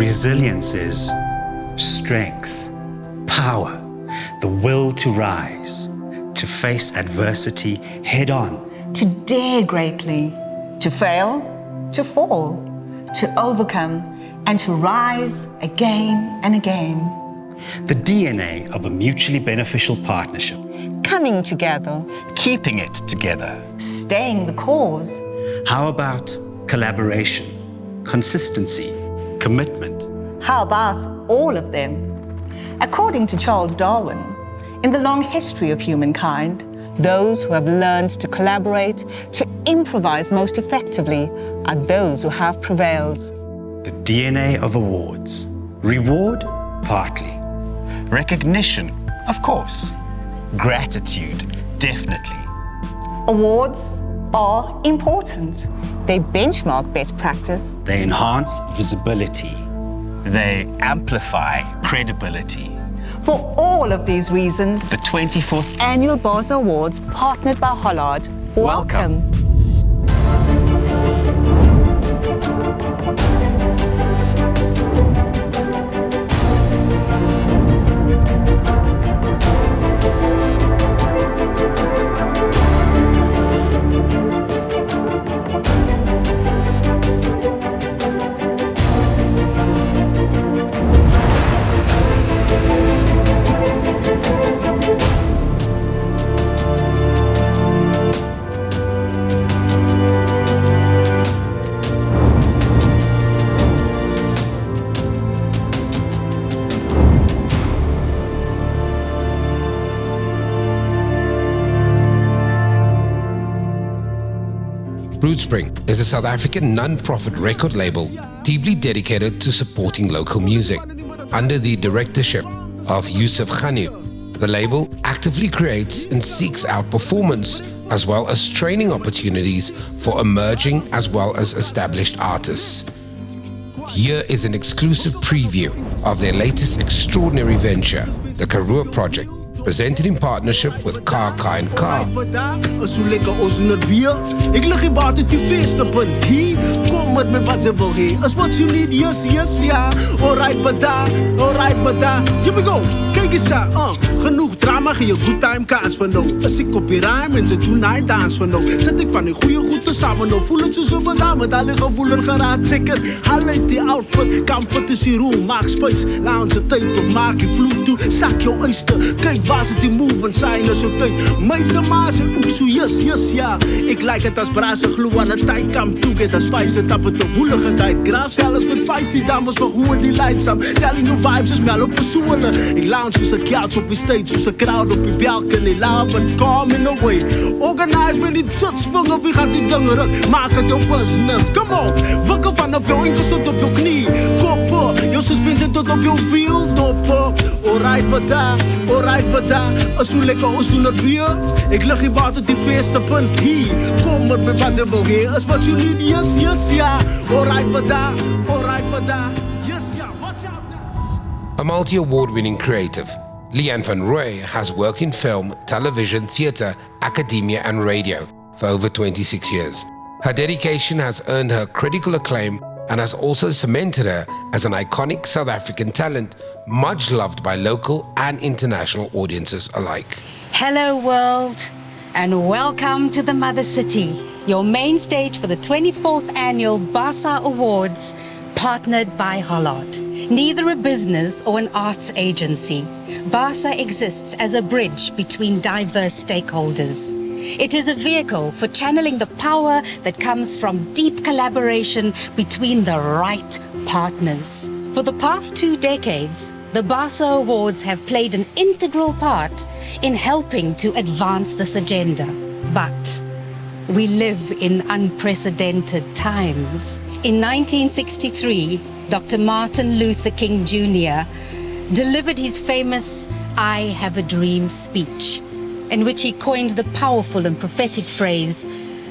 Resilience is strength, power, the will to rise, to face adversity head on. To dare greatly, to fail, to fall, to overcome, and to rise again and again. The DNA of a mutually beneficial partnership. Coming together, Keeping it together. staying the cause. How about collaboration, consistency, commitment? How about all of them? According to Charles Darwin, in the long history of humankind, those who have learned to collaborate, to improvise most effectively, are those who have prevailed. The DNA of awards. Reward, partly. Recognition, of course. Gratitude, definitely. Awards are important. They benchmark best practice. They enhance visibility. They amplify credibility. For all of these reasons, The 24th Annual Basa Awards, partnered by Hollard, welcome. Rootspring is a South African non-profit record label deeply dedicated to supporting local music. Under the directorship of Yusuf Khanu, the label actively creates and seeks out performance as well as training opportunities for emerging as well as established artists. Here is an exclusive preview of their latest extraordinary venture, the Karoo Project, presented in partnership with Car & Car. Zo lekker ons doen het weer. Ik lig hier buiten die feestenpunt. Hier, kom met wat ze wil heen. Is what you need, yes, yes, ja. Alright, bada, here we go. Kijk eens aan, genoeg drama, geen good time kaas van nou. Als ik op je ruim en ze doen night dance van nou. Zet ik van een goede goed te samen nou. Voel het zo zo samen, daar liggen voelen geraad zeker. Haal uit die outfit, comfort is die room. Maak space, laat onze tijd op, maak je vloed toe. Zak je oyster, kijk waar ze die move zijn als je tijd. Meise maas en ook zo yes, yes, ja. Ik lijk het als brazen gloe aan het tijd kam toe. Get als spijs, tappen te woelige tijd. Graaf zelfs met vijs, die dames vergoeden die leidzaam. Telling you vibes is mel op persoonlijk. Ik lounge zoals een couch op je stage, zoals een crowd op je balken. Die laven, calm in the way. Organize met die Jitsvinger, wie gaat die dingen ruk? Maak het op business, come on. Wakker vanaf jouw enkels tot op je knie. Koppen, jouw suspension tot op je wiel. Doppen, alright bada. Als hoe lekker ons doen het weer. Ik lig hier buiten die feestenpunt. Hier, kom met wat ze wil heen. Is what you need, yes, yes, ja. Alright bada. Yes, ja, watch out now. A multi-award-winning creative, Leanne Van Rooy has worked in film, television, theatre, academia and radio for over 26 years. Her dedication has earned her critical acclaim and has also cemented her as an iconic South African talent, much loved by local and international audiences alike. Hello world, and welcome to the Mother City, your main stage for the 24th Annual Basa Awards, partnered by Hollard. Neither a business or an arts agency, Basa exists as a bridge between diverse stakeholders. It is a vehicle for channeling the power that comes from deep collaboration between the right partners. For the past 2 decades, the Basa Awards have played an integral part in helping to advance this agenda. But we live in unprecedented times. In 1963, Dr. Martin Luther King Jr. delivered his famous "I Have a Dream" speech, in which he coined the powerful and prophetic phrase,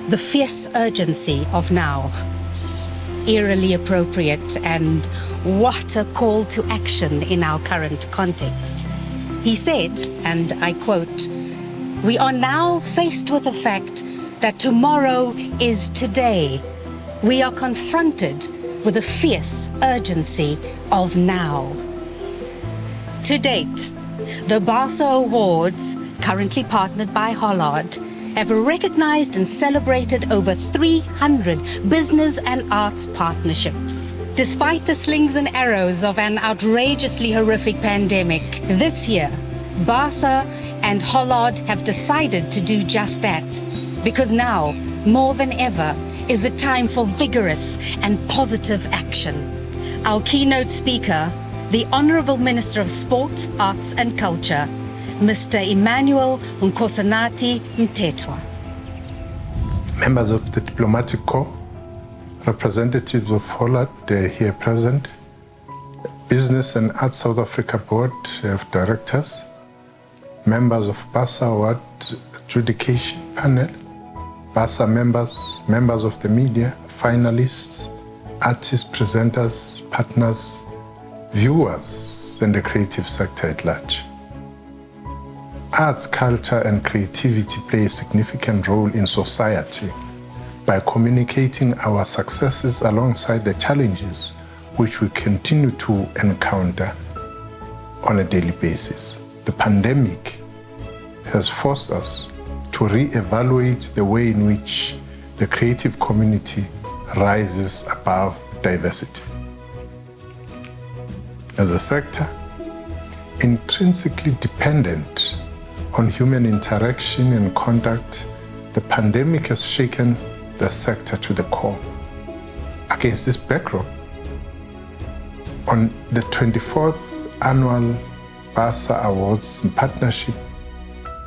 "the fierce urgency of now." Eerily appropriate, and what a call to action in our current context. He said, and I quote, "We are now faced with the fact that tomorrow is today. We are confronted with the fierce urgency of now. To date, the Basa Awards, currently partnered by Hollard, have recognized and celebrated over 300 business and arts partnerships. Despite the slings and arrows of an outrageously horrific pandemic, this year, Basa and Hollard have decided to do just that, because now, more than ever, is the time for vigorous and positive action. Our keynote speaker, the Honorable Minister of Sport, Arts and Culture, Mr. Emmanuel Nkosanati Mthethwa. Members of the Diplomatic Corps, representatives of Hollard here present, Business and Arts South Africa Board of Directors, members of Basa Award Adjudication Panel, Basa members of the media, finalists, artists, presenters, partners, viewers, and the creative sector at large. Arts, culture, and creativity play a significant role in society by communicating our successes alongside the challenges which we continue to encounter on a daily basis. The pandemic has forced us to re-evaluate the way in which the creative community rises above diversity. As a sector, intrinsically dependent on human interaction and contact, the pandemic has shaken the sector to the core. Against this backdrop, on the 24th annual Basa Awards in partnership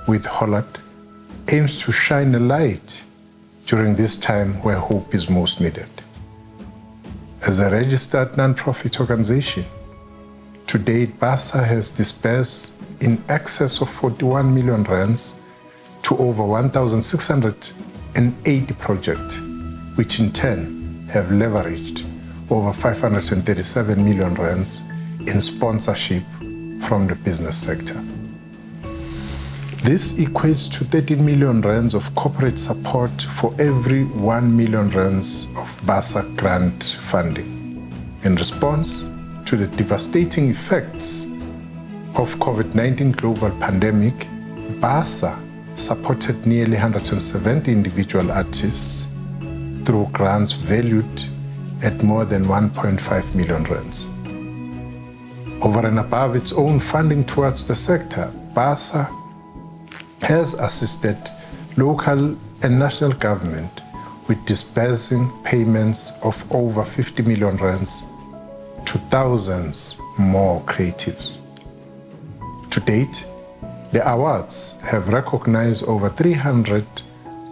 with Hollard aims to shine a light during this time where hope is most needed. As a registered non-profit organization, to date, Basa has disbursed in excess of 41 million rands to over 1,680 projects, which in turn have leveraged over 537 million rands in sponsorship from the business sector. This equates to 13 million rands of corporate support for every 1 million rands of Basa grant funding. In response to the devastating effects of COVID-19 global pandemic, Basa supported nearly 170 individual artists through grants valued at more than 1.5 million rands. Over and above its own funding towards the sector, Basa has assisted local and national government with disbursing payments of over 50 million rands to thousands more creatives. To date, the awards have recognized over 300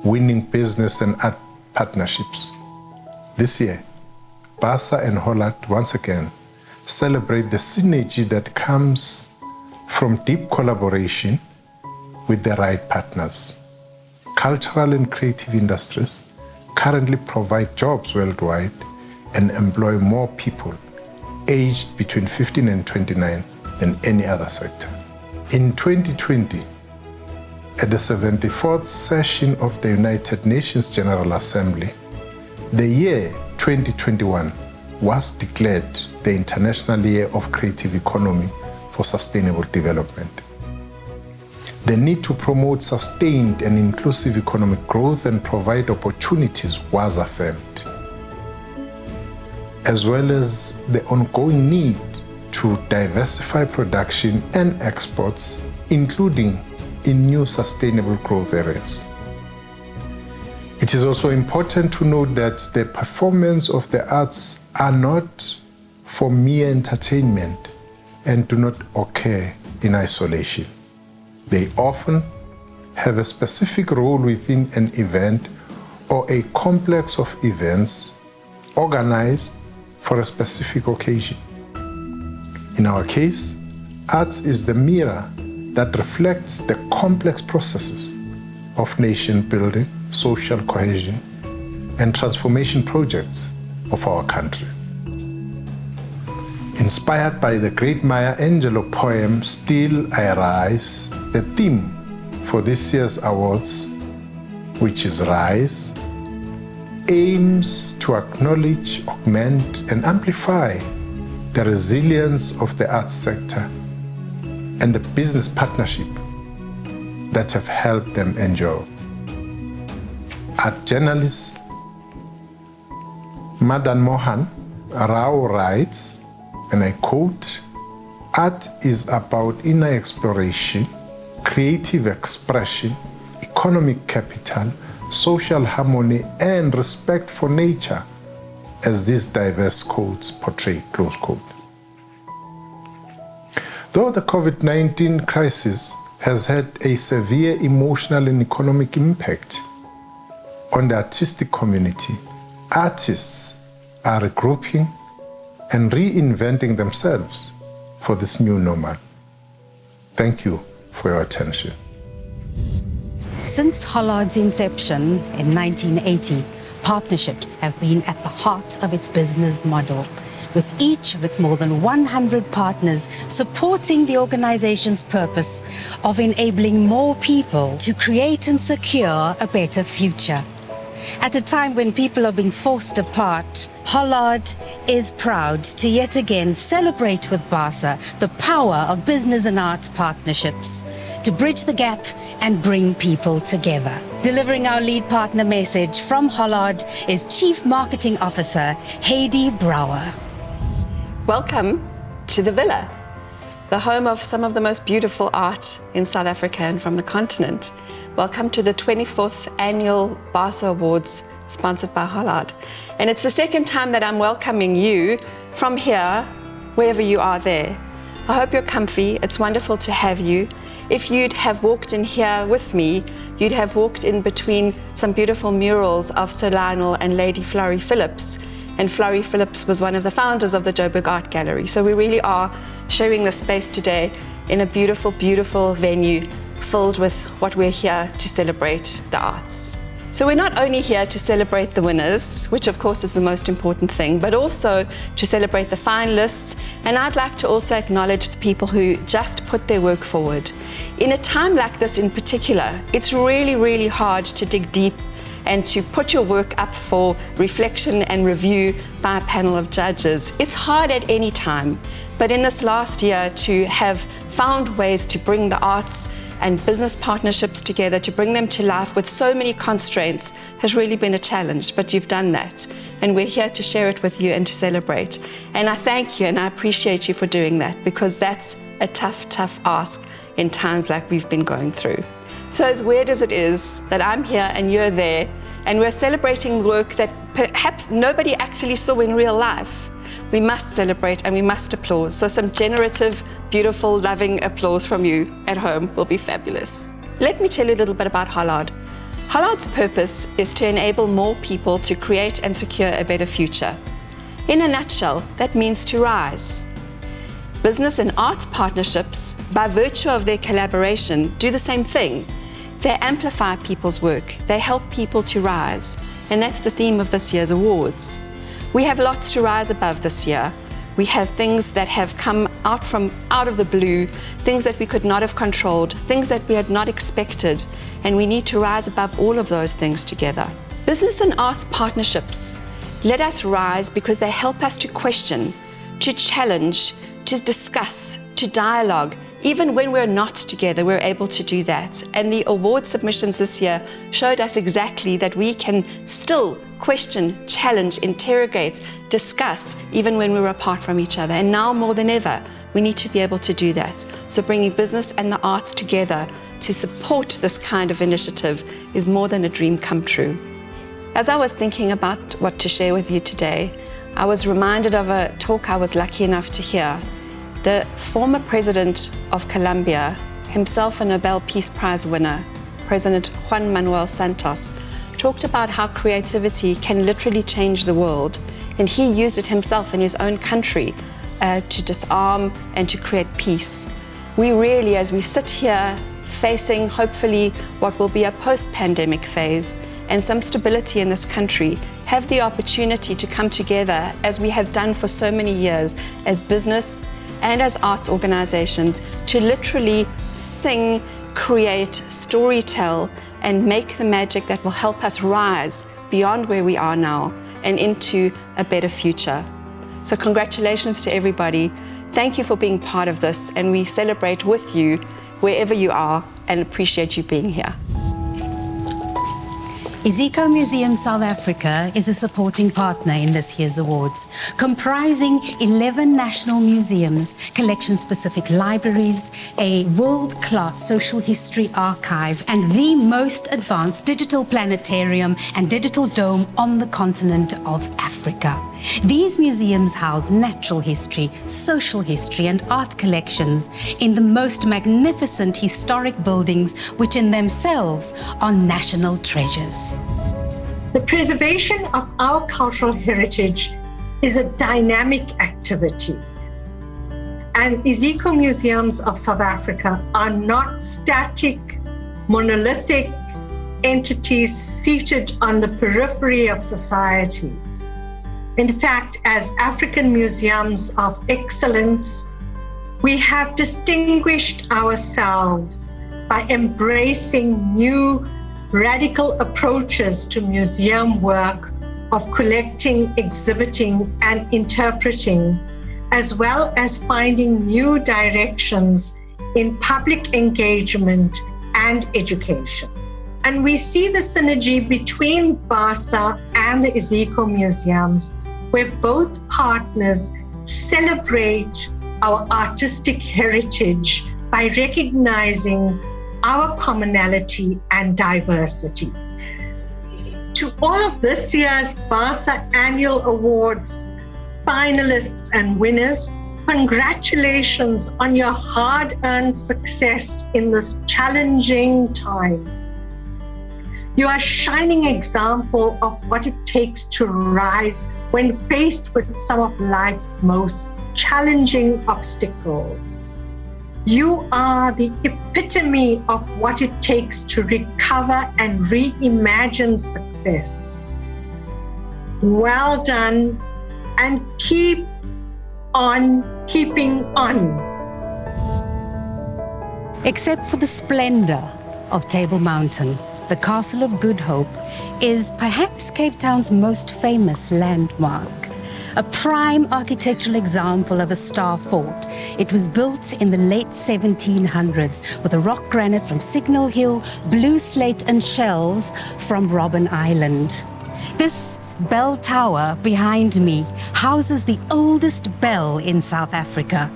winning business and art partnerships. This year, Basa and Hollard once again celebrate the synergy that comes from deep collaboration with the right partners. Cultural and creative industries currently provide jobs worldwide and employ more people aged between 15 and 29 than any other sector. In 2020, at the 74th session of the United Nations General Assembly, the year 2021 was declared the International Year of Creative Economy for Sustainable Development. The need to promote sustained and inclusive economic growth and provide opportunities was affirmed, as well as the ongoing need to diversify production and exports, including in new sustainable growth areas. It is also important to note that the performance of the arts are not for mere entertainment and do not occur in isolation. They often have a specific role within an event or a complex of events organized for a specific occasion. In our case, arts is the mirror that reflects the complex processes of nation building, social cohesion, and transformation projects of our country. Inspired by the great Maya Angelou poem, Still I Rise, the theme for this year's awards, which is Rise, aims to acknowledge, augment, and amplify the resilience of the arts sector and the business partnership that have helped them endure. Art journalist Madan Mohan Rao writes, and I quote, "Art is about inner exploration, creative expression, economic capital, social harmony, and respect for nature, as these diverse codes portray," close quote. Though the COVID-19 crisis has had a severe emotional and economic impact on the artistic community, artists are regrouping and reinventing themselves for this new normal. Thank you for your attention. Since Hollard's inception in 1980, partnerships have been at the heart of its business model, with each of its more than 100 partners supporting the organization's purpose of enabling more people to create and secure a better future. At a time when people are being forced apart, Hollard is proud to yet again celebrate with Basa the power of business and arts partnerships to bridge the gap and bring people together. Delivering our lead partner message from Hollard is Chief Marketing Officer Heidi Brouwer. Welcome to the Villa, the home of some of the most beautiful art in South Africa and from the continent. Welcome to the 24th Annual Basa Awards, sponsored by Hollard. And it's the second time that I'm welcoming you from here, wherever you are there. I hope you're comfy. It's wonderful to have you. If you'd have walked in here with me, you'd have walked in between some beautiful murals of Sir Lionel and Lady Florrie Phillips. And Florrie Phillips was one of the founders of the Joburg Art Gallery. So we really are sharing the space today in a beautiful, beautiful venue filled with what we're here to celebrate, the arts. So we're not only here to celebrate the winners, which of course is the most important thing, but also to celebrate the finalists. And I'd like to also acknowledge the people who just put their work forward. In a time like this in particular, it's really, really hard to dig deep and to put your work up for reflection and review by a panel of judges. It's hard at any time, but in this last year to have found ways to bring the arts and business partnerships together, to bring them to life with so many constraints, has really been a challenge, but you've done that. And we're here to share it with you and to celebrate. And I thank you and I appreciate you for doing that, because that's a tough, tough ask in times like we've been going through. So as weird as it is that I'm here and you're there, and we're celebrating work that perhaps nobody actually saw in real life, we must celebrate and we must applaud. So some generative, beautiful, loving applause from you at home will be fabulous. Let me tell you a little bit about Hollard. Hollard's purpose is to enable more people to create and secure a better future. In a nutshell, that means to rise. Business and arts partnerships, by virtue of their collaboration, do the same thing. They amplify people's work. They help people to rise. And that's the theme of this year's awards. We have lots to rise above this year. We have things that have come out of the blue, things that we could not have controlled, things that we had not expected, and we need to rise above all of those things together. Business and arts partnerships let us rise because they help us to question, to challenge, to discuss, to dialogue. Even when we're not together, we're able to do that. And the award submissions this year showed us exactly that we can still question, challenge, interrogate, discuss, even when we're apart from each other. And now more than ever, we need to be able to do that. So bringing business and the arts together to support this kind of initiative is more than a dream come true. As I was thinking about what to share with you today, I was reminded of a talk I was lucky enough to hear. The former president of Colombia, himself a Nobel Peace Prize winner, President Juan Manuel Santos, talked about how creativity can literally change the world. And he used it himself in his own country to disarm and to create peace. We really, as we sit here facing hopefully what will be a post-pandemic phase and some stability in this country, have the opportunity to come together as we have done for so many years as business and as arts organizations to literally sing, create, storytell, and make the magic that will help us rise beyond where we are now and into a better future. So congratulations to everybody. Thank you for being part of this, and we celebrate with you wherever you are and appreciate you being here. Iziko Museum South Africa is a supporting partner in this year's awards, comprising 11 national museums, collection-specific libraries, a world-class social history archive, and the most advanced digital planetarium and digital dome on the continent of Africa. These museums house natural history, social history, and art collections in the most magnificent historic buildings, which in themselves are national treasures. The preservation of our cultural heritage is a dynamic activity. And Iziko Museums of South Africa are not static, monolithic entities seated on the periphery of society. In fact, as African museums of excellence, we have distinguished ourselves by embracing new radical approaches to museum work of collecting, exhibiting, and interpreting, as well as finding new directions in public engagement and education. And we see the synergy between Basa and the Iziko Museums, where both partners celebrate our artistic heritage by recognizing our commonality and diversity. To all of this year's Basa Annual Awards finalists and winners, congratulations on your hard-earned success in this challenging time. You are a shining example of what it takes to rise when faced with some of life's most challenging obstacles. You are the epitome of what it takes to recover and reimagine success. Well done, and keep on keeping on. Except for the splendor of Table Mountain, the Castle of Good Hope is perhaps Cape Town's most famous landmark. A prime architectural example of a star fort. It was built in the late 1700s with a rock granite from Signal Hill, blue slate and shells from Robben Island. This bell tower behind me houses the oldest bell in South Africa.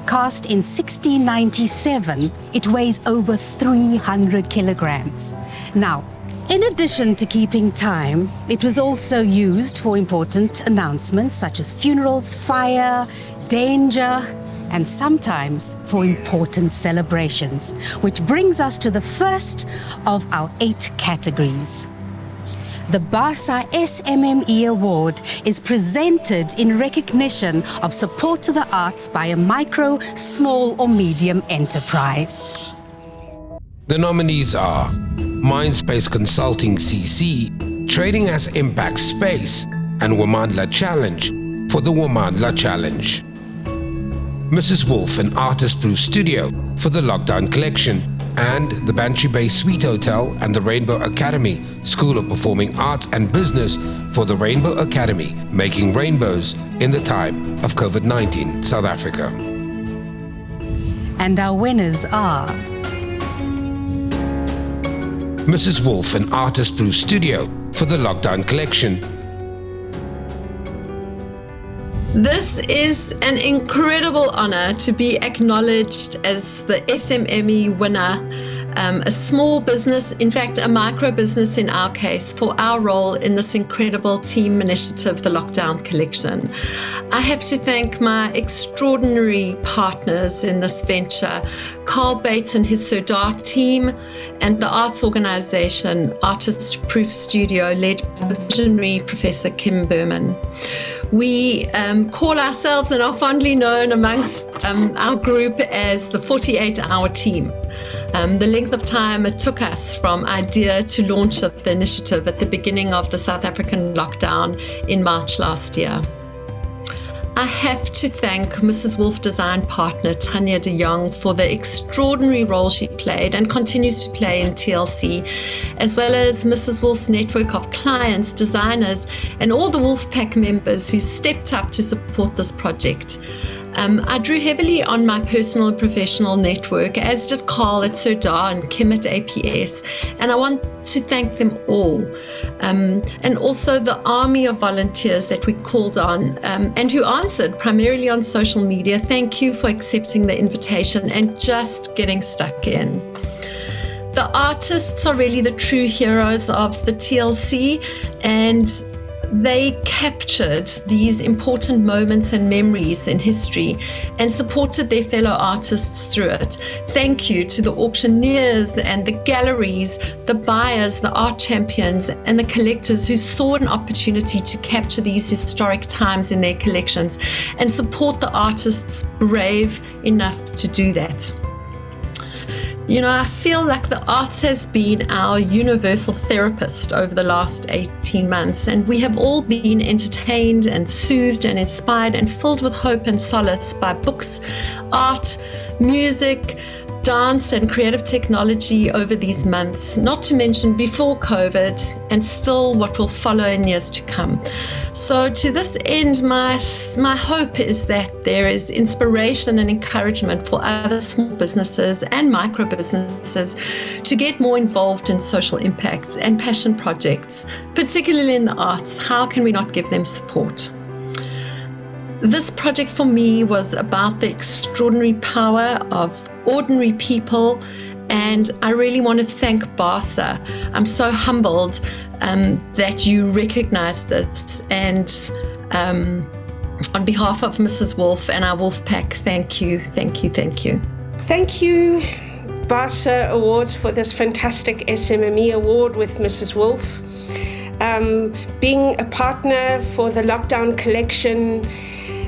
Cast in 1697, it weighs over 300 kilograms. Now, in addition to keeping time, it was also used for important announcements such as funerals, fire, danger, and sometimes for important celebrations, which brings us to the first of our 8 categories. The Basa SMME Award is presented in recognition of support to the arts by a micro, small, or medium enterprise. The nominees are Mindspace Consulting CC, trading as Impact Space, and Womandla Challenge for the Womandla Challenge. Mrs. Wolf and Artist Proof Studio for the Lockdown Collection, and the Bantry Bay Suite Hotel and the Rainbow Academy School of Performing Arts and Business for the Rainbow Academy, Making Rainbows in the Time of COVID-19, South Africa. And our winners are Mrs. Wolf and Artist Proof Studio for the Lockdown Collection. This is an incredible honor to be acknowledged as the SMME winner, a small business, in fact a micro business in our case, for our role in this incredible team initiative, the Lockdown Collection. I have to thank my extraordinary partners in this venture, Carl Bates and his Sir Dark team, and the arts organization Artist Proof Studio, led by the visionary Professor Kim Berman. We call ourselves and are fondly known amongst our group as the 48-hour team. The length of time it took us from idea to launch of the initiative at the beginning of the South African lockdown in March last year. I have to thank Mrs. Wolf design partner Tanya de Jong for the extraordinary role she played and continues to play in TLC, as well as Mrs. Wolf's network of clients, designers, and all the Wolfpack members who stepped up to support this project. I drew heavily on my personal and professional network, as did Carl at Sodar and Kim at APS, and I want to thank them all. And also the army of volunteers that we called on and who answered primarily on social media. Thank you for accepting the invitation and just getting stuck in. The artists are really the true heroes of the TLC, and they captured these important moments and memories in history and supported their fellow artists through it. Thank you to the auctioneers and the galleries, the buyers, the art champions, and the collectors who saw an opportunity to capture these historic times in their collections and support the artists brave enough to do that. You know, I feel like the arts has been our universal therapist over the last 18 months, and we have all been entertained and soothed and inspired and filled with hope and solace by books, art, music, dance, and creative technology over these months, not to mention before COVID and still what will follow in years to come. So to this end, my hope is that there is inspiration and encouragement for other small businesses and micro businesses to get more involved in social impact and passion projects, particularly in the arts. How can we not give them support? This project for me was about the extraordinary power of ordinary people, and I really want to thank Basa. I'm so humbled that you recognize this, and on behalf of Mrs. Wolf and our Wolfpack, thank you, thank you, thank you. Thank you, Basa Awards, for this fantastic SMME award with Mrs. Wolf. Being a partner for the Lockdown Collection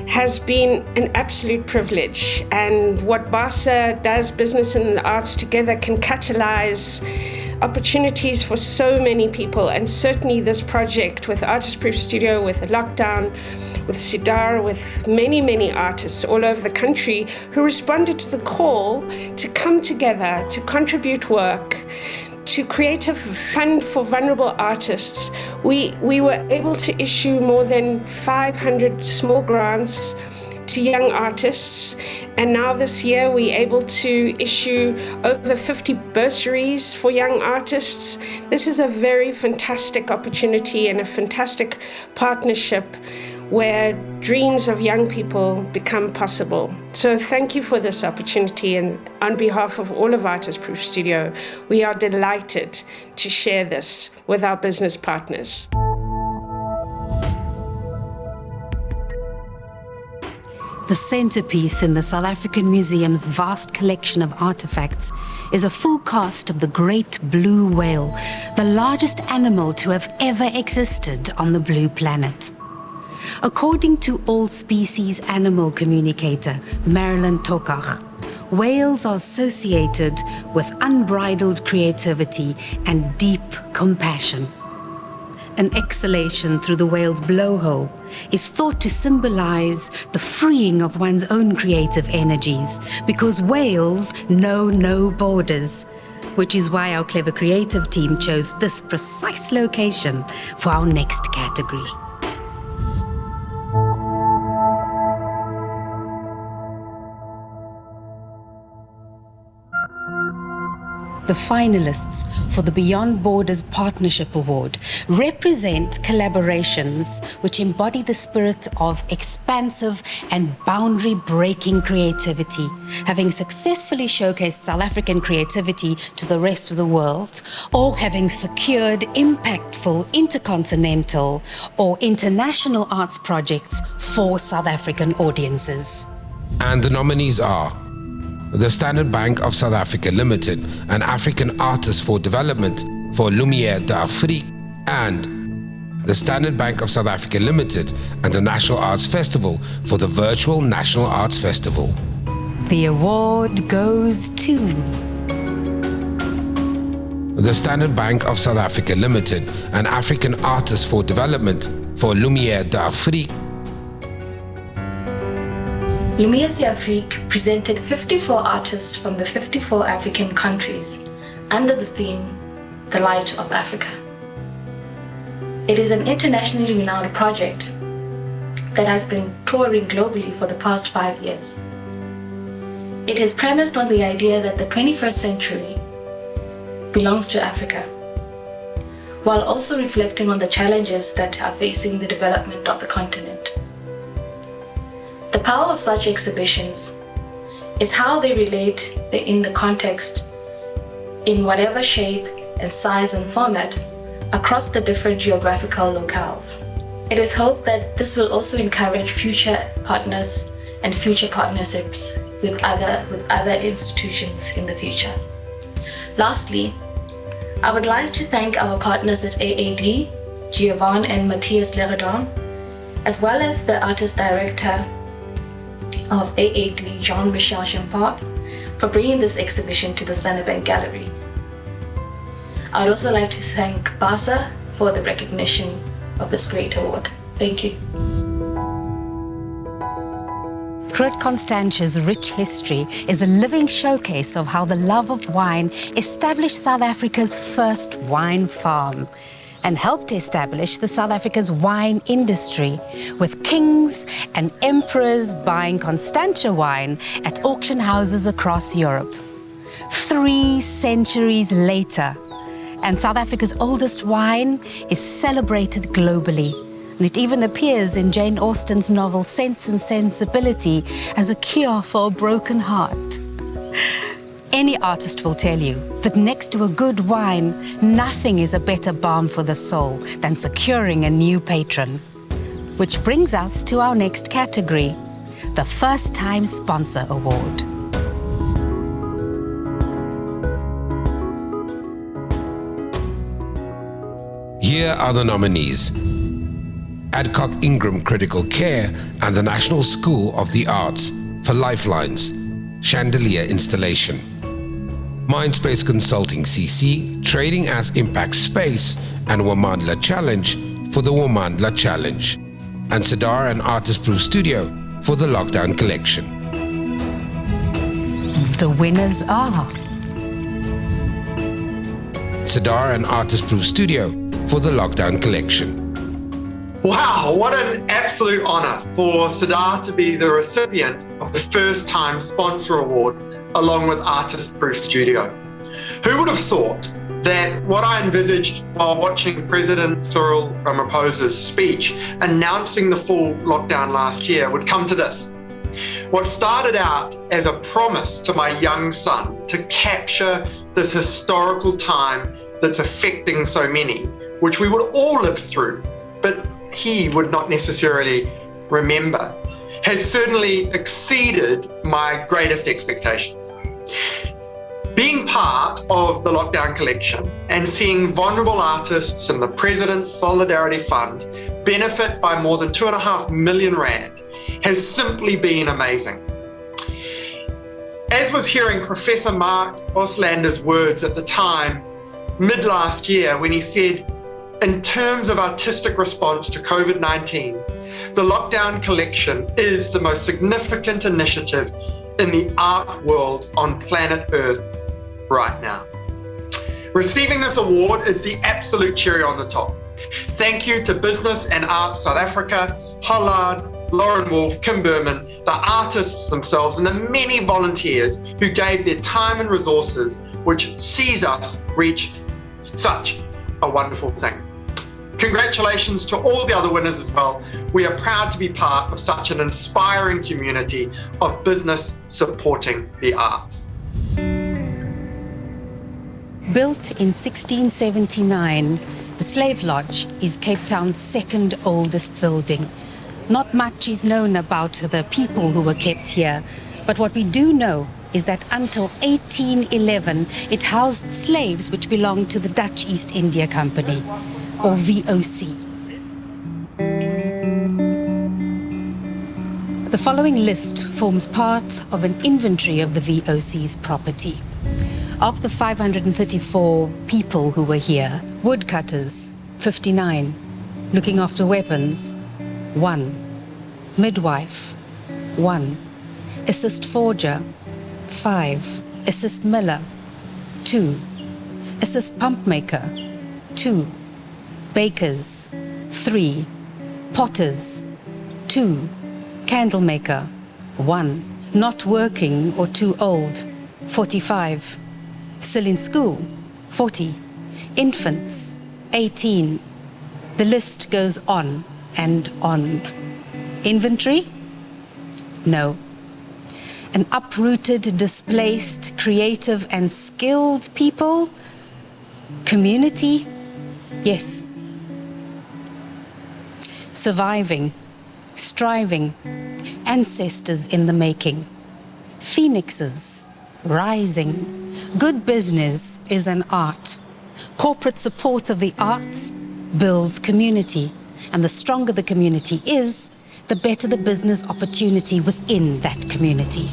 has been an absolute privilege, and what Basa does, business and the arts together, can catalyze opportunities for so many people. And certainly this project with Artist Proof Studio, with the Lockdown, with Sidar, with many artists all over the country who responded to the call to come together, to contribute work, to create a fund for vulnerable artists. We were able to issue more than 500 small grants to young artists, and now this year we're able to issue over 50 bursaries for young artists. This is a very fantastic opportunity and a fantastic partnership where dreams of young people become possible. So thank you for this opportunity, and on behalf of all of Artist Proof Studio, we are delighted to share this with our business partners. The centerpiece in the South African Museum's vast collection of artifacts is a full cast of the great blue whale, the largest animal to have ever existed on the blue planet. According to all species animal communicator Marilyn Tokach, whales are associated with unbridled creativity and deep compassion. An exhalation through the whale's blowhole is thought to symbolize the freeing of one's own creative energies, because whales know no borders, which is why our clever creative team chose this precise location for our next category. The finalists for the Beyond Borders Partnership Award represent collaborations which embody the spirit of expansive and boundary-breaking creativity, having successfully showcased South African creativity to the rest of the world, or having secured impactful intercontinental or international arts projects for South African audiences. And the nominees are the Standard Bank of South Africa Limited, an African Artist for Development for Lumière d'Afrique, and the Standard Bank of South Africa Limited and the National Arts Festival for the Virtual National Arts Festival. The award goes to the Standard Bank of South Africa Limited, an African Artist for Development for Lumière d'Afrique, Lumières d'Afrique presented 54 artists from the 54 African countries under the theme, The Light of Africa. It is an internationally renowned project that has been touring globally for the past 5 years. It is premised on the idea that the 21st century belongs to Africa, while also reflecting on the challenges that are facing the development of the continent. The power of such exhibitions is how they relate in the context, in whatever shape and size and format, across the different geographical locales. It is hoped that this will also encourage future partners and future partnerships with other institutions in the future. Lastly, I would like to thank our partners at AAD, Giovanni and Matthias Leredon, as well as the artist director of AAD, Jean-Michel Champard, for bringing this exhibition to the Standard Gallery. I would also like to thank Basa for the recognition of this great award. Thank you. Groot Constantia's rich history is a living showcase of how the love of wine established South Africa's first wine farm and helped establish the South Africa's wine industry, with kings and emperors buying Constantia wine at auction houses across Europe. 3 centuries later, and South Africa's oldest wine is celebrated globally. And it even appears in Jane Austen's novel Sense and Sensibility as a cure for a broken heart. Any artist will tell you that next to a good wine, nothing is a better balm for the soul than securing a new patron. Which brings us to our next category, the First Time Sponsor Award. Here are the nominees: Adcock Ingram Critical Care and the National School of the Arts for Lifelines, Chandelier Installation. Mindspace Consulting CC, trading as Impact Space, and Womandla Challenge for the Womandla Challenge. And Sadar and Artist Proof Studio for the Lockdown Collection. The winners are Sadar and Artist Proof Studio for the Lockdown Collection. Wow, what an absolute honor for Sadar to be the recipient of the First Time Sponsor Award along with Artist Proof Studio. Who would have thought that what I envisaged while watching President Cyril Ramaphosa's speech announcing the full lockdown last year would come to this? What started out as a promise to my young son to capture this historical time that's affecting so many, which we would all live through, but he would not necessarily remember, has certainly exceeded my greatest expectations. Being part of the Lockdown Collection and seeing vulnerable artists in the President's Solidarity Fund benefit by more than 2.5 million rand has simply been amazing. As was hearing Professor Mark Oslander's words at the time, mid last year, when he said, in terms of artistic response to COVID-19, the Lockdown Collection is the most significant initiative in the art world on planet Earth right now. Receiving this award is the absolute cherry on the top. Thank you to Business and Art South Africa, Hollard, Lauren Wolf, Kim Berman, the artists themselves, and the many volunteers who gave their time and resources, which sees us reach such a wonderful thing. Congratulations to all the other winners as well. We are proud to be part of such an inspiring community of business supporting the arts. Built in 1679, the Slave Lodge is Cape Town's second oldest building. Not much is known about the people who were kept here, but what we do know is that until 1811, it housed slaves which belonged to the Dutch East India Company, or VOC. The following list forms part of an inventory of the VOC's property. Of the 534 people who were here, woodcutters, 59, looking after weapons, 1, midwife, 1, Assist forger. 5. Assist miller. 2. Assist pump maker. 2. Bakers. 3. Potters. 2. Candle maker. 1. Not working or too old. 45. Still in school. 40. Infants. 18. The list goes on and on. Inventory? No. An uprooted, displaced, creative and skilled people? Community? Yes. Surviving, striving, ancestors in the making, phoenixes, rising. Good business is an art. Corporate support of the arts builds community, and the stronger the community is, the better the business opportunity within that community.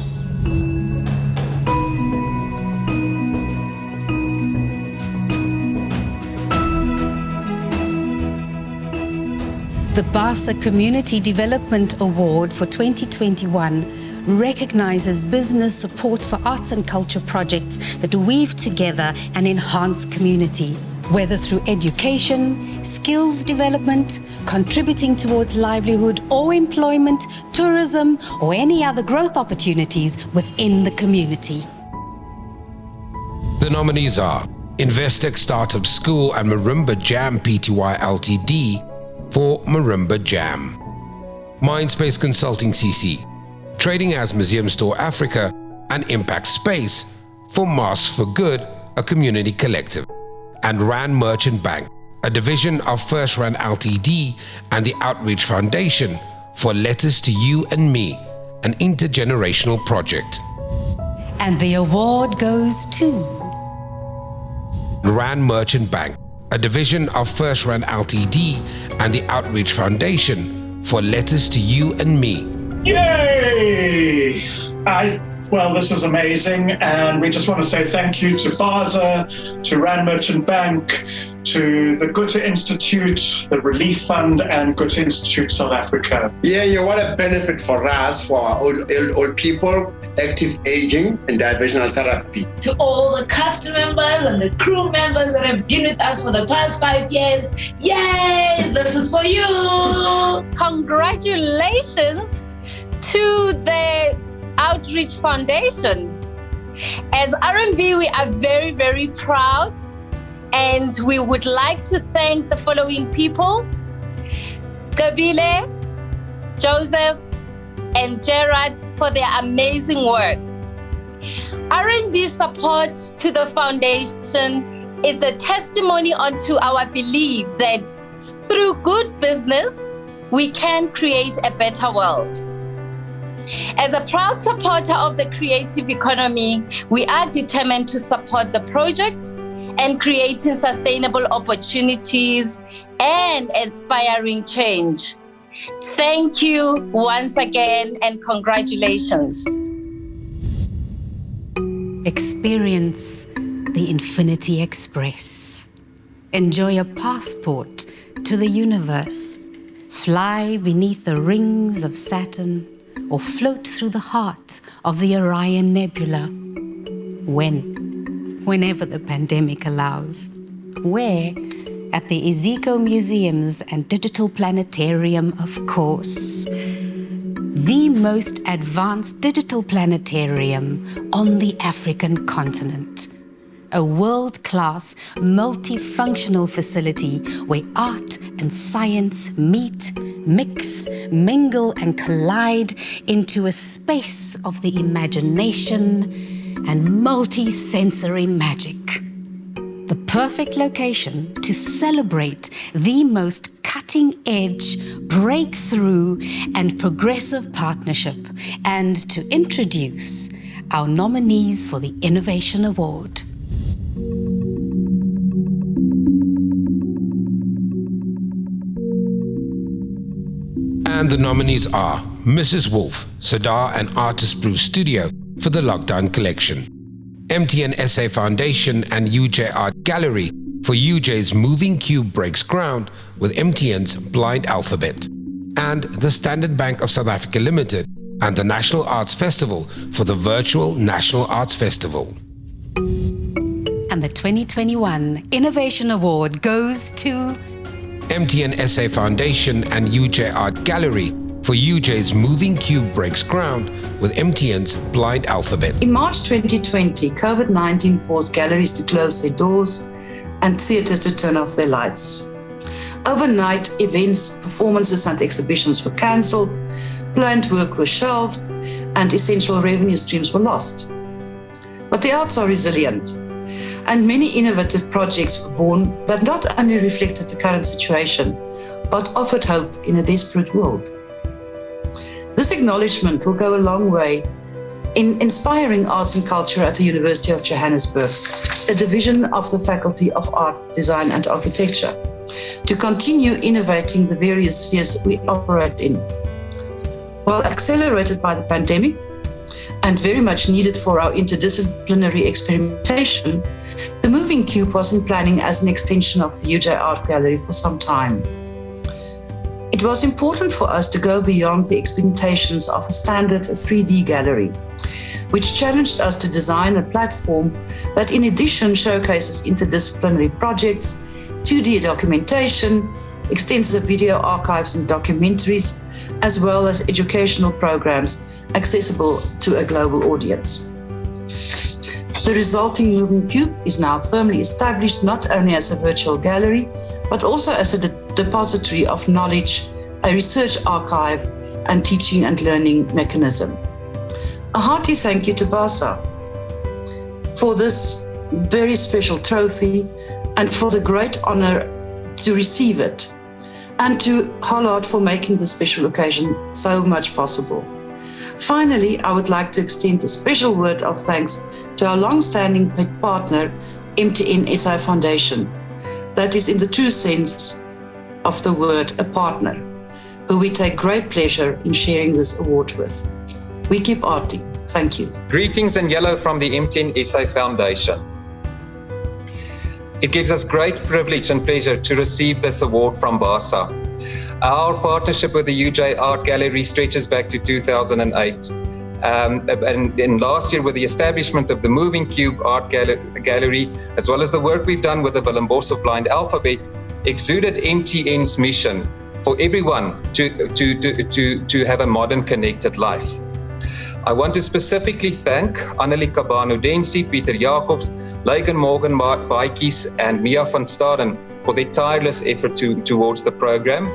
The Basa Community Development Award for 2021 recognizes business support for arts and culture projects that weave together and enhance community, whether through education, skills development, contributing towards livelihood or employment, tourism, or any other growth opportunities within the community. The nominees are Investec Startup School and Marimba Jam Pty Ltd for Marimba Jam, Mindspace Consulting CC, Trading as Museum Store Africa, and Impact Space for Masks for Good, a community collective, and Rand Merchant Bank, a division of First Rand Ltd, and the Outreach Foundation for Letters to You and Me, an intergenerational project. And the award goes to Rand Merchant Bank, a division of First Rand Ltd, and the Outreach Foundation for Letters to You and Me. Yay! Well, this is amazing, and we just want to say thank you to Basa, to Rand Merchant Bank, to the Goethe Institute, the Relief Fund, and Goethe Institute South Africa. Yeah, what a benefit for us, for our old people, active aging and diversional therapy. To all the cast members and the crew members that have been with us for the past 5 years, yay, this is for you. Congratulations to the Outreach Foundation. As RMB, we are very, very proud, and we would like to thank the following people: Kabile, Joseph, and Gerard for their amazing work. RMB's support to the foundation is a testimony unto our belief that through good business, we can create a better world. As a proud supporter of the creative economy, we are determined to support the project and creating sustainable opportunities and inspiring change. Thank you once again and congratulations. Experience the Infinity Express. Enjoy a passport to the universe. Fly beneath the rings of Saturn, or float through the heart of the Orion Nebula. Whenever the pandemic allows. Where? At the Ezeco Museums and Digital Planetarium, of course. The most advanced digital planetarium on the African continent. A world-class, multifunctional facility where art and science meet, mix, mingle, and collide into a space of the imagination and multi-sensory magic. The perfect location to celebrate the most cutting-edge, breakthrough, and progressive partnership, and to introduce our nominees for the Innovation Award. And the nominees are Mrs. Wolf, Sadar and Artist Proof Studio for the Lockdown Collection, MTN SA Foundation and UJ Art Gallery for UJ's Moving Cube Breaks Ground with MTN's Blind Alphabet, and the Standard Bank of South Africa Limited and the National Arts Festival for the virtual National Arts Festival. And the 2021 Innovation Award goes to MTN SA Foundation and UJ Art Gallery for UJ's Moving Cube Breaks Ground with MTN's Blind Alphabet. In March 2020, COVID-19 forced galleries to close their doors and theatres to turn off their lights. Overnight, events, performances and exhibitions were cancelled, planned work was shelved, and essential revenue streams were lost. But the arts are resilient, and many innovative projects were born that not only reflected the current situation, but offered hope in a desperate world. This acknowledgement will go a long way in inspiring arts and culture at the University of Johannesburg, a division of the Faculty of Art, Design and Architecture, to continue innovating the various spheres we operate in. While accelerated by the pandemic and very much needed for our interdisciplinary experimentation, the Moving Cube was in planning as an extension of the UJ Art Gallery for some time. It was important for us to go beyond the expectations of a standard 3D gallery, which challenged us to design a platform that in addition showcases interdisciplinary projects, 2D documentation, extensive video archives and documentaries, as well as educational programs accessible to a global audience. The resulting Moving Cube is now firmly established not only as a virtual gallery, but also as a depository of knowledge, a research archive, and teaching and learning mechanism. A hearty thank you to Basa for this very special trophy and for the great honor to receive it, and to Hollard for making this special occasion so much possible. Finally, I would like to extend a special word of thanks to our long-standing partner, MTN SA Foundation, that is in the true sense of the word, a partner, who we take great pleasure in sharing this award with. We keep arting. Thank you. Greetings in yellow from the MTN SA Foundation. It gives us great privilege and pleasure to receive this award from Basa. Our partnership with the UJ Art Gallery stretches back to 2008. And last year, with the establishment of the Moving Cube Art Gallery, as well as the work we've done with the Willembosch Blind Alphabet, exuded MTN's mission for everyone to have a modern connected life. I want to specifically thank Annelie Kabano-Densi, Peter Jacobs, Leigen Morgan Baikies, and Mia van Staden for their tireless effort towards the program,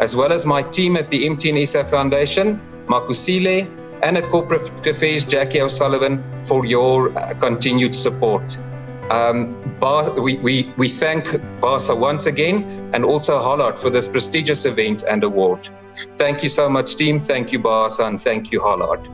as well as my team at the MTN SA Foundation, Makusile, and at Corporate Affairs, Jackie O'Sullivan, for your continued support. We thank Basa once again, and also Hollard for this prestigious event and award. Thank you so much, team. Thank you, Basa, and thank you, Hollard.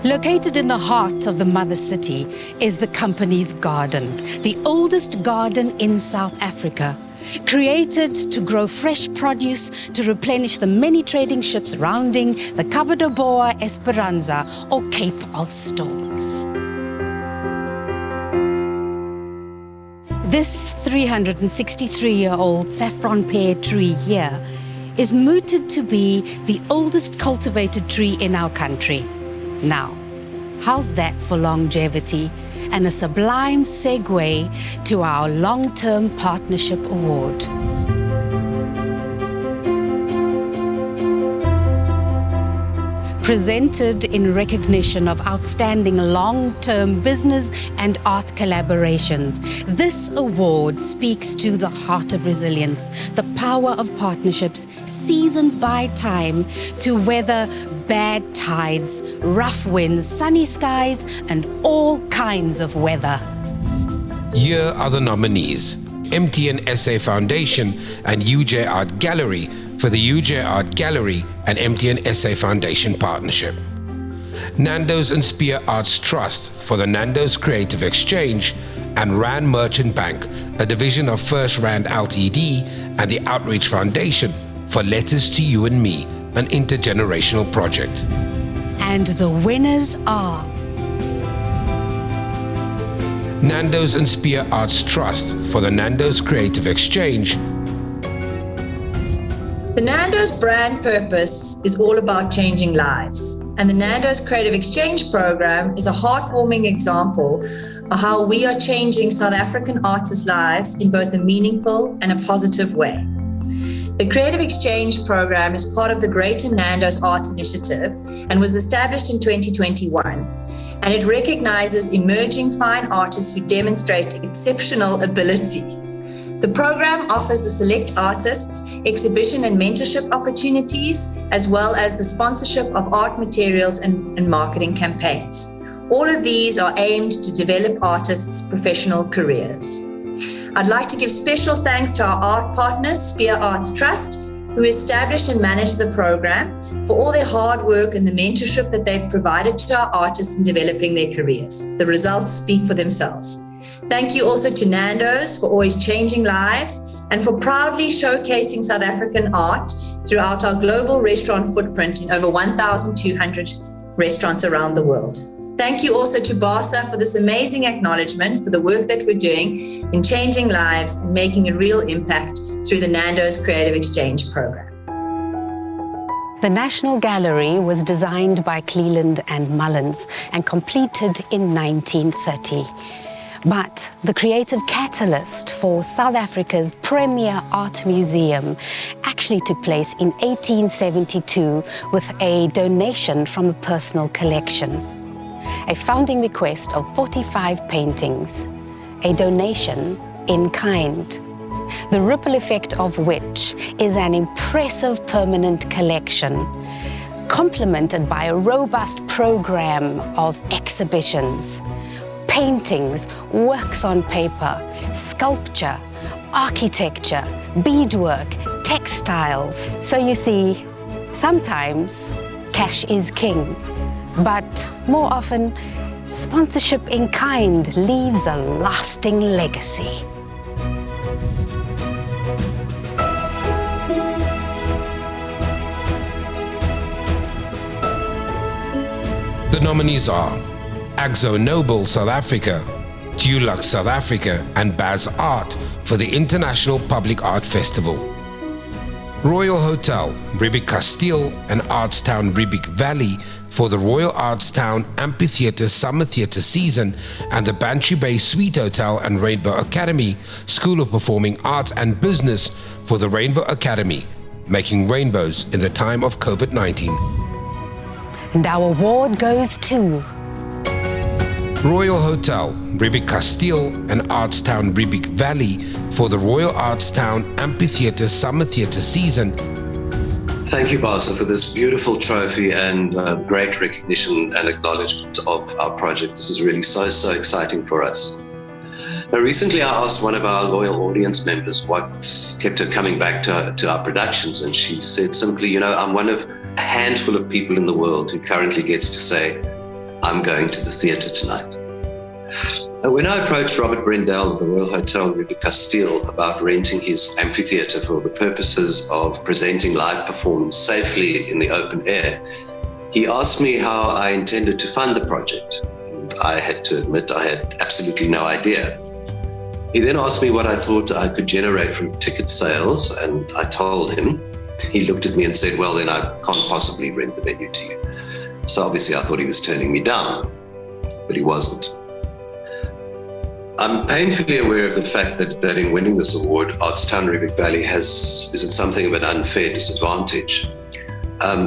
Located in the heart of the mother city is the company's garden, the oldest garden in South Africa. Created to grow fresh produce to replenish the many trading ships rounding the Cabo de Boa Esperanza or Cape of Storms. This 363-year-old saffron pear tree here is mooted to be the oldest cultivated tree in our country. Now, how's that for longevity and a sublime segue to our long-term partnership award. Presented in recognition of outstanding long-term business and art collaborations, this award speaks to the heart of resilience, the power of partnerships seasoned by time to weather bad tides, rough winds, sunny skies, and all kinds of weather. Here are the nominees: MTN SA Foundation and UJ Art Gallery for the UJ Art Gallery and MTN SA Foundation partnership. Nando's and Spear Arts Trust for the Nando's Creative Exchange, and Rand Merchant Bank, a division of First Rand Ltd, and the Outreach Foundation for Letters to You and Me, an intergenerational project. And the winners are Nando's and Spear Arts Trust for the Nando's Creative Exchange. The Nando's brand purpose is all about changing lives, and the Nando's Creative Exchange program is a heartwarming example of how we are changing South African artists' lives in both a meaningful and a positive way. The Creative Exchange program is part of the Greater Nando's Arts Initiative and was established in 2021. And it recognizes emerging fine artists who demonstrate exceptional ability. The program offers the select artists exhibition and mentorship opportunities, as well as the sponsorship of art materials and marketing campaigns. All of these are aimed to develop artists' professional careers. I'd like to give special thanks to our art partners, Spear Arts Trust, who established and managed the program, for all their hard work and the mentorship that they've provided to our artists in developing their careers. The results speak for themselves. Thank you also to Nando's for always changing lives and for proudly showcasing South African art throughout our global restaurant footprint in over 1,200 restaurants around the world. Thank you also to Basa for this amazing acknowledgement for the work that we're doing in changing lives and making a real impact through the Nando's Creative Exchange program. The National Gallery was designed by Cleland and Mullins and completed in 1930. But the creative catalyst for South Africa's premier art museum actually took place in 1872 with a donation from a personal collection. A founding bequest of 45 paintings, a donation in kind, the ripple effect of which is an impressive permanent collection, complemented by a robust program of exhibitions, paintings, works on paper, sculpture, architecture, beadwork, textiles. So you see, sometimes cash is king, but more often, sponsorship in kind leaves a lasting legacy. The nominees are Axo Nobel South Africa, Dulux South Africa, and Baz Art for the International Public Art Festival. Royal Hotel, Riebeek Kasteel and Artstown Riebeek Valley for the Royal Artstown Amphitheatre Summer Theatre Season, and the Bantry Bay Suite Hotel and Rainbow Academy School of Performing Arts and Business for the Rainbow Academy, making rainbows in the time of COVID-19. And our award goes to Royal Hotel, Riebeek Kasteel and Artstown Riebeek Valley for the Royal Artstown Amphitheatre Summer Theatre Season. Thank you, Basa, for this beautiful trophy and great recognition and acknowledgement of our project. This is really so exciting for us. Now, recently I asked one of our loyal audience members what kept her coming back to our productions, and she said simply, I'm one of a handful of people in the world who currently gets to say, I'm going to the theatre tonight. When I approached Robert Brendel of the Royal Hotel Riebeek Kasteel about renting his amphitheatre for the purposes of presenting live performance safely in the open air, he asked me how I intended to fund the project. And I had to admit I had absolutely no idea. He then asked me what I thought I could generate from ticket sales, and I told him. He looked at me and said, well, then I can't possibly rent the venue to you. So obviously I thought he was turning me down, but he wasn't. I'm painfully aware of the fact that in winning this award, Artstown Riebeek Valley is at something of an unfair disadvantage.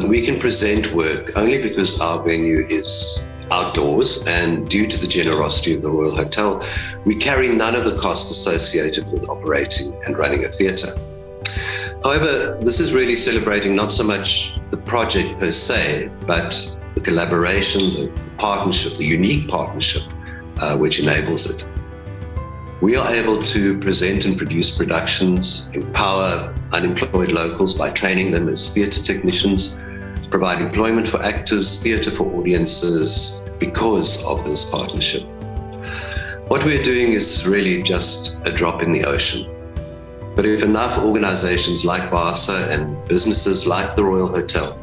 We can present work only because our venue is outdoors, and due to the generosity of the Royal Hotel, we carry none of the costs associated with operating and running a theatre. However, this is really celebrating not so much the project per se, but the collaboration, the partnership, the unique partnership which enables it. We are able to present and produce productions, empower unemployed locals by training them as theatre technicians, provide employment for actors, theatre for audiences, because of this partnership. What we're doing is really just a drop in the ocean. But if enough organizations like Basa and businesses like the Royal Hotel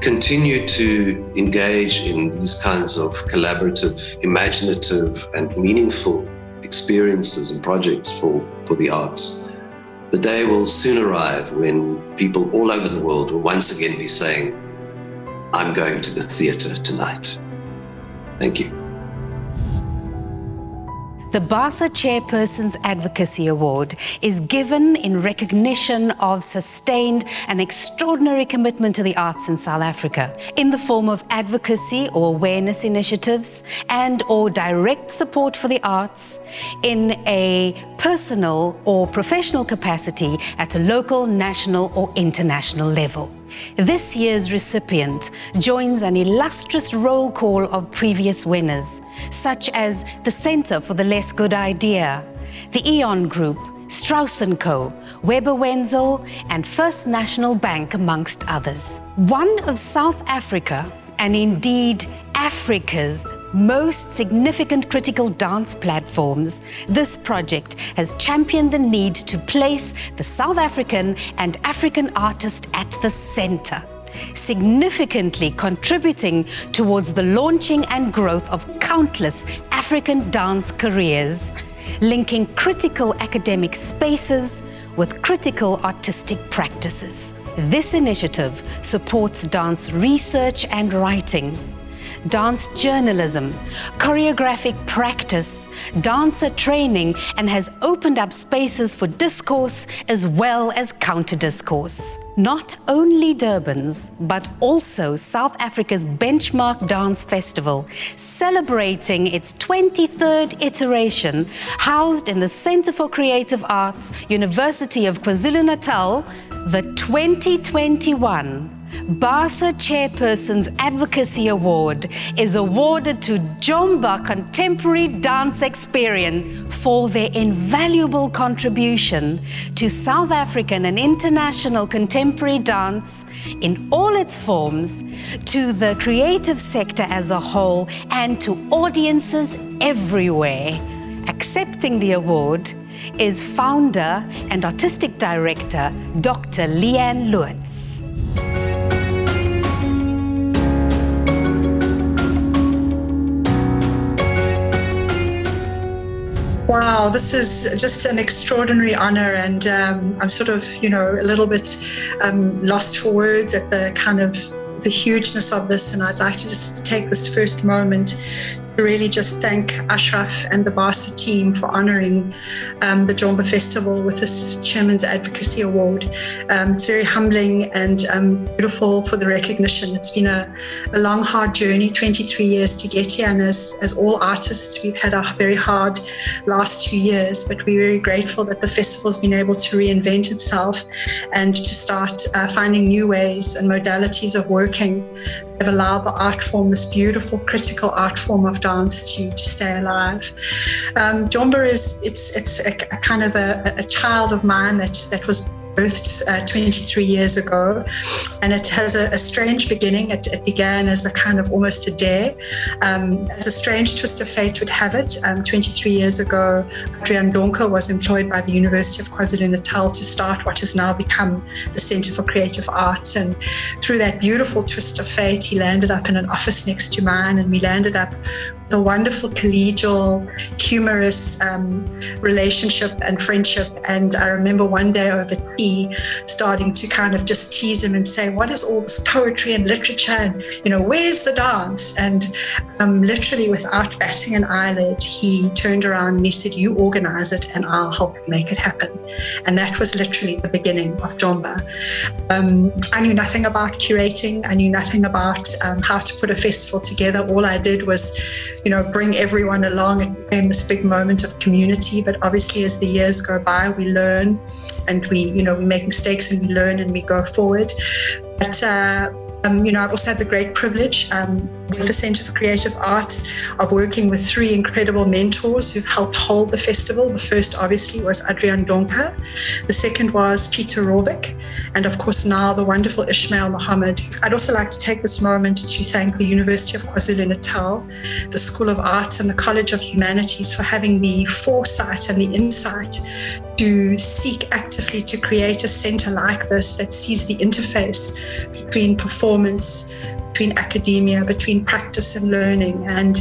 continue to engage in these kinds of collaborative, imaginative, and meaningful experiences and projects for the arts, the day will soon arrive when people all over the world will once again be saying, I'm going to the theatre tonight. Thank you. The Basa Chairperson's Advocacy Award is given in recognition of sustained and extraordinary commitment to the arts in South Africa in the form of advocacy or awareness initiatives and or direct support for the arts in a personal or professional capacity at a local, national or international level. This year's recipient joins an illustrious roll call of previous winners, such as the Centre for the Less Good Idea, the Eon Group, Strauss & Co., Weber Wenzel, and First National Bank, amongst others. One of South Africa, and indeed Africa's most significant critical dance platforms, this project has championed the need to place the South African and African artist at the center, significantly contributing towards the launching and growth of countless African dance careers, linking critical academic spaces with critical artistic practices. This initiative supports dance research and writing, dance journalism, choreographic practice, dancer training, and has opened up spaces for discourse as well as counter-discourse. Not only Durban's, but also South Africa's benchmark dance festival, celebrating its 23rd iteration, housed in the Centre for Creative Arts, University of KwaZulu-Natal, the 2021 Basa Chairperson's Advocacy Award is awarded to Jomba Contemporary Dance Experience for their invaluable contribution to South African and international contemporary dance in all its forms, to the creative sector as a whole, and to audiences everywhere. Accepting the award is founder and artistic director Dr. Leanne Lutz. Wow, this is just an extraordinary honor, and I'm sort of, a little bit lost for words at the kind of the hugeness of this, and I'd like to just take this first moment to really just thank Ashraf and the Basa team for honoring the Jomba Festival with this Chairman's Advocacy Award. It's very humbling and beautiful for the recognition. It's been a long, hard journey, 23 years to get here, and as all artists, we've had a very hard last 2 years, but we're very grateful that the festival's been able to reinvent itself and to start finding new ways and modalities of working that have allowed the art form, this beautiful critical art form of dance, to stay alive. Jomba it's a kind of a child of mine that was birthed 23 years ago, and it has a strange beginning. It began as a kind of almost a dare. As a strange twist of fate would have it, 23 years ago, Adrian Donker was employed by the University of KwaZulu-Natal to start what has now become the Centre for Creative Arts, and through that beautiful twist of fate, he landed up in an office next to mine, and we landed up with a wonderful collegial, humorous relationship and friendship. And I remember one day over tea starting to kind of just tease him and say, what is all this poetry and literature, and where's the dance? And literally without batting an eyelid, he turned around and he said, you organize it and I'll help you make it happen. And that was literally the beginning of Jomba. I knew nothing about curating. I knew nothing about how to put a festival together. All I did was bring everyone along. It became this big moment of community. But obviously, as the years go by, we learn, and we make mistakes, and we learn, and we go forward. But I've also had the great privilege with the Centre for Creative Arts of working with 3 incredible mentors who've helped hold the festival. The first, obviously, was Adrian Donker. The second was Peter Robick. And of course, now the wonderful Ismail Mohammed. I'd also like to take this moment to thank the University of KwaZulu-Natal, the School of Arts, and the College of Humanities for having the foresight and the insight to seek actively to create a centre like this that sees the interface between performance, between academia, between practice and learning, and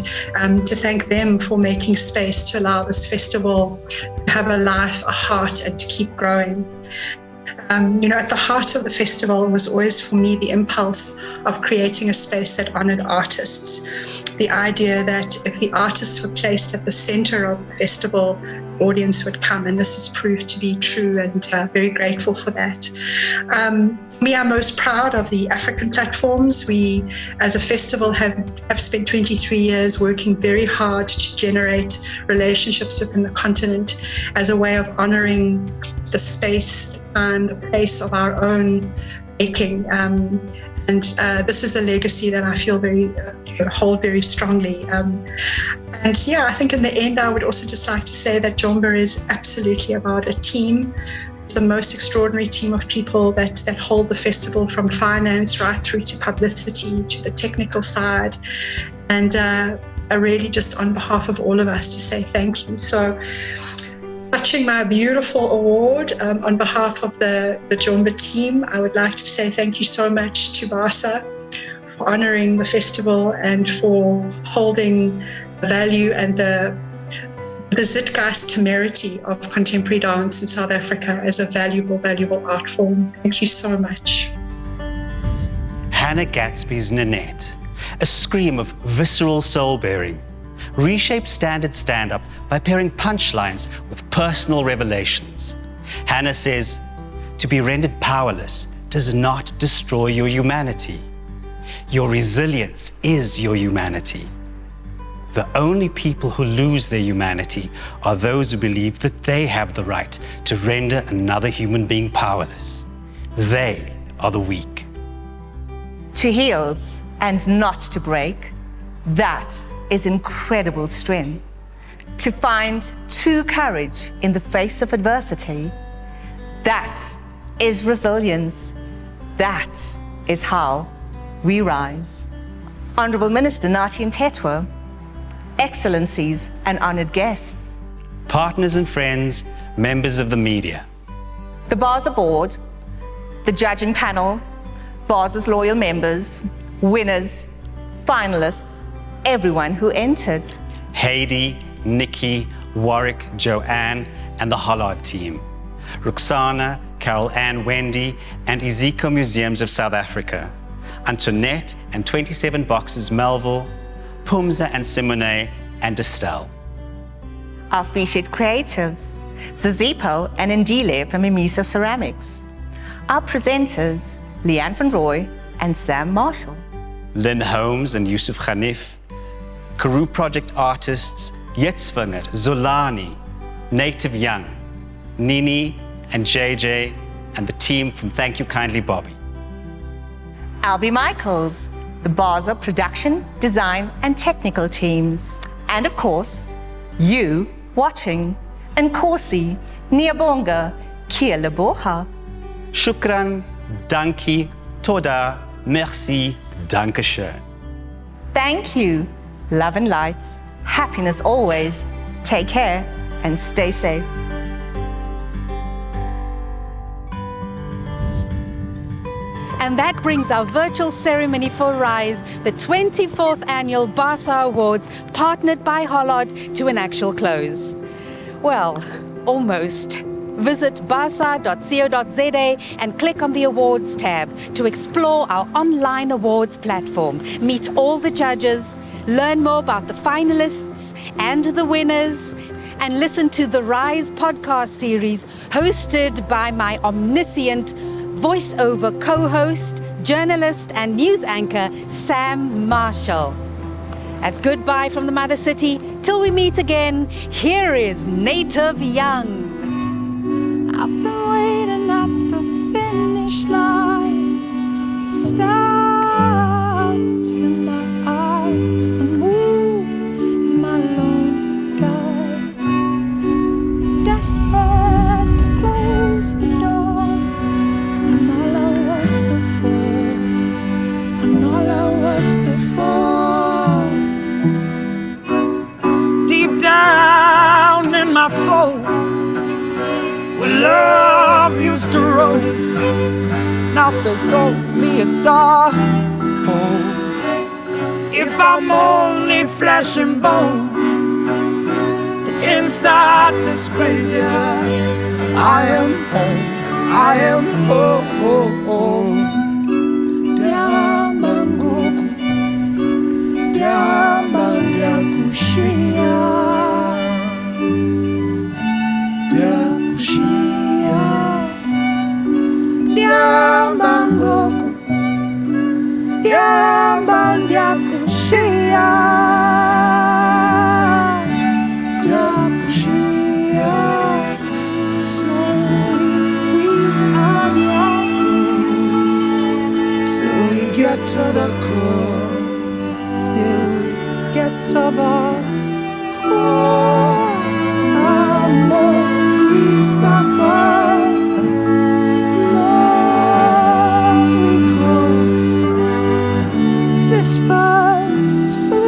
to thank them for making space to allow this festival to have a life, a heart, and to keep growing. At the heart of the festival was always for me the impulse of creating a space that honored artists. The idea that if the artists were placed at the center of the festival, the audience would come, and this has proved to be true, and very grateful for that. We are most proud of the African platforms. We, as a festival, have spent 23 years working very hard to generate relationships within the continent as a way of honoring the space, the time, the place of our own making. This is a legacy that I feel hold very strongly. I think in the end, I would also just like to say that Jomba is absolutely about a team. It's the most extraordinary team of people that hold the festival, from finance right through to publicity, to the technical side. And I really just, on behalf of all of us, to say thank you. So, touching my beautiful award, on behalf of the Jomba team, I would like to say thank you so much to Basa for honouring the festival and for holding the value and the zeitgeist temerity of contemporary dance in South Africa as a valuable art form. Thank you so much. Hannah Gatsby's Nanette, a scream of visceral soul-bearing, reshaped standard stand-up by pairing punchlines with personal revelations. Hannah says, to be rendered powerless does not destroy your humanity. Your resilience is your humanity. The only people who lose their humanity are those who believe that they have the right to render another human being powerless. They are the weak. To heal and not to break, that is incredible strength. To find true courage in the face of adversity, that is resilience. That is how we rise. Honourable Minister Nathi and Thetha, Excellencies and honoured guests, partners and friends, members of the media, the Basa board, the judging panel, Basa's loyal members, winners, finalists, everyone who entered. Heidi, Nikki, Warwick, Joanne, and the Hollard team. Roxana, Carol Ann, Wendy, and Ezekiel Museums of South Africa. Antoinette and 27 Boxes Melville, Pumza and Simone, and Estelle. Our featured creatives, Zizipo and Ndile from Emisa Ceramics. Our presenters, Leanne van Rooy and Sam Marshall. Lynn Holmes and Yusuf Khanif. Karoo Project artists, Jitsvinger, Zolani, Native Young, Nini and JJ, and the team from Thank You Kindly Bobby. Albie Michaels, the Basa production, design, and technical teams. And of course, you watching. Nkosi, Niyabonga, Kia Leboha. Shukran, Danki, Toda, Merci, Dankeschön. Thank you. Love and light. Happiness always. Take care and stay safe. And that brings our virtual ceremony for Rise, the 24th Annual Basa Awards, partnered by Hollard, to an actual close. Well, almost. Visit basa.co.za and click on the Awards tab to explore our online awards platform, meet all the judges, learn more about the finalists and the winners, and listen to the Rise podcast series hosted by my omniscient voiceover co-host, journalist, and news anchor, Sam Marshall. That's goodbye from the Mother City. Till we meet again, here is Native Young. I've been waiting at the finish line with stars in my eyes. The moon is my lonely guide, desperate to close the door. And all I was before, and all I was before. Deep down in my soul, where love used to roam, now there's only be a dog. If I'm only flesh and bone, then inside this graveyard, I am home. I am home. Diamba ngoku, diamba ndiakushia, diakushia, diamba ngoku, diamba ndiakushia, diakushia. Slowly we unravel till we get to the core, till we get to the core. More we suffer, more we grow. This burns for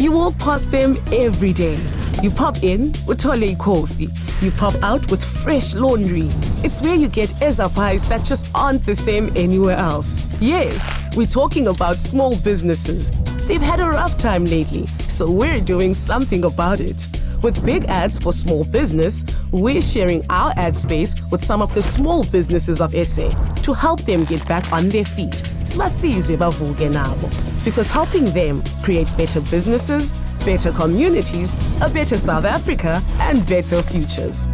You walk past them every day. You pop in with Tole coffee. You pop out with fresh laundry. It's where you get Eza pies that just aren't the same anywhere else. Yes, we're talking about small businesses. They've had a rough time lately, so we're doing something about it. With big ads for small business, we're sharing our ad space with some of the small businesses of SA to help them get back on their feet. Sibasize bavuke nabo. Because helping them creates better businesses, better communities, a better South Africa, and better futures.